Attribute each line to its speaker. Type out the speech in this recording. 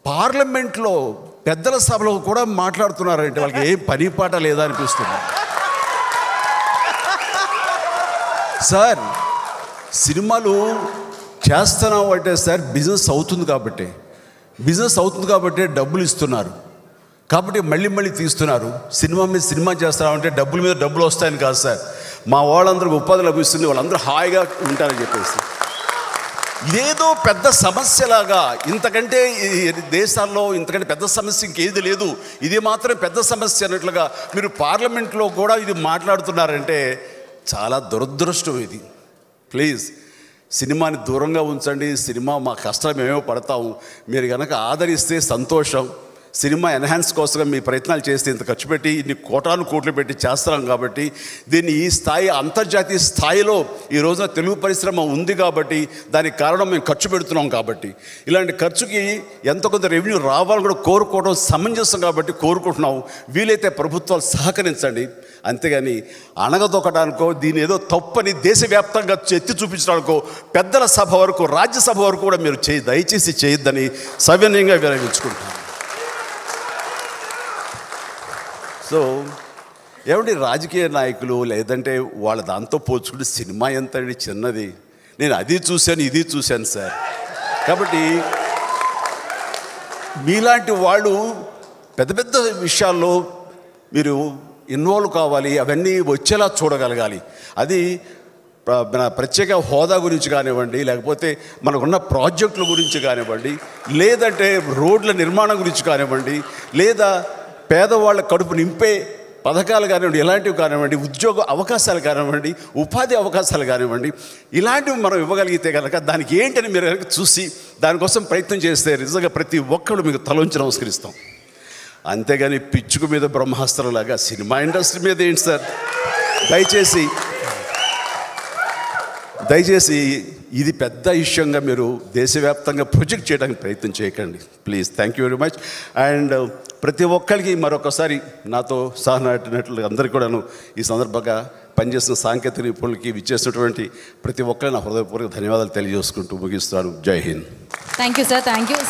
Speaker 1: పార్లమెంట్లో పెద్దల సభలో కూడా మాట్లాడుతున్నారంటే వాళ్ళకి ఏం పని పాట లేదా అనిపిస్తుంది. సార్ సినిమాలు చేస్తున్నావు అంటే సార్ బిజినెస్ అవుతుంది కాబట్టి డబ్బులు ఇస్తున్నారు కాబట్టి మళ్ళీ తీస్తున్నారు. సినిమా మీద సినిమా చేస్తున్నామంటే డబ్బుల మీద డబ్బులు వస్తాయని కాదు సార్, మా వాళ్ళందరికీ ఉపాధి లభిస్తుంది, వాళ్ళందరూ హాయిగా ఉంటారని చెప్పేసి. ఇదేదో పెద్ద సమస్యలాగా, ఇంతకంటే దేశాల్లో ఇంతకంటే పెద్ద సమస్య ఇంకేది లేదు, ఇది మాత్రం పెద్ద సమస్య అన్నట్లుగా మీరు పార్లమెంట్లో కూడా ఇది మాట్లాడుతున్నారంటే చాలా దురదృష్టం ఇది. ప్లీజ్ సినిమాని దూరంగా ఉంచండి. సినిమా మా కష్టాలు మేమేమో పడతాము, మీరు కనుక ఆదరిస్తే సంతోషం. సినిమా ఎన్హాన్స్ కోసం మీ ప్రయత్నాలు చేస్తే ఇంత ఖర్చు పెట్టి ఇన్ని కోట్లు పెట్టి చేస్తున్నాం కాబట్టి దీన్ని ఈ స్థాయి అంతర్జాతీయ స్థాయిలో ఈ రోజున తెలుగు పరిశ్రమ ఉంది కాబట్టి దానికి కారణం మేము ఖర్చు పెడుతున్నాం కాబట్టి ఇలాంటి ఖర్చుకి ఎంత కొంత రెవెన్యూ రావాలని కూడా కోరుకోవడం సమంజసం కాబట్టి కోరుకుంటున్నాం. వీలైతే ప్రభుత్వాలు సహకరించండి, అంతేగాని అణగదొక్కడానికో దీని ఏదో తప్పని దేశవ్యాప్తంగా ఎత్తి చూపించడానికో పెద్దల సభ వరకు రాజ్యసభ వరకు కూడా మీరు దయచేసి చేయొద్దని సవినయంగా విరమించుకుంటాను. సో ఏమంటే రాజకీయ నాయకులు లేదంటే వాళ్ళ దాంతో పోల్చుకుంటే సినిమా ఎంత అండి చిన్నది. నేను అది చూశాను ఇది చూశాను సార్. కాబట్టి మీలాంటి వాళ్ళు పెద్ద విషయాల్లో మీరు ఇన్వాల్వ్ కావాలి, అవన్నీ వచ్చేలా చూడగలగాలి. అది ప్రత్యేక హోదా గురించి కానివ్వండి, లేకపోతే మనకున్న ప్రాజెక్టుల గురించి కానివ్వండి, లేదంటే రోడ్ల నిర్మాణం గురించి కానివ్వండి, లేదా పేదవాళ్ళ కడుపు నింపే పథకాలు కానివ్వండి, ఇలాంటివి కానివ్వండి, ఉద్యోగ అవకాశాలు కానివ్వండి, ఉపాధి అవకాశాలు కానివ్వండి, ఇలాంటివి మనం ఇవ్వగలిగితే కనుక దానికి ఏంటని మీరు కనుక చూసి దానికోసం ప్రయత్నం చేస్తే నిజంగా ప్రతి ఒక్కరు మీకు తలొంచి నమస్కరిస్తాం. అంతేగాని పిచ్చుకు మీద బ్రహ్మాస్త్రంలాగా సినిమా ఇండస్ట్రీ మీద ఏంటి సార్. దయచేసి ఇది పెద్ద విషయంగా మీరు దేశవ్యాప్తంగా ప్రొజెక్ట్ చేయడానికి ప్రయత్నం చేయకండి please. Thank you very much. And ప్రతి ఒక్కరికి మరొకసారి నాతో సహనటినట్లు అందరికీ కూడాను ఈ సందర్భంగా పనిచేసిన సాంకేతిక నిపుణులకి విచ్చేసినటువంటి ప్రతి ఒక్కరిని నా హృదయపూర్వక ధన్యవాదాలు తెలియజేసుకుంటూ ముగిస్తాను. జై Hind.
Speaker 2: Thank you sir. Thank you.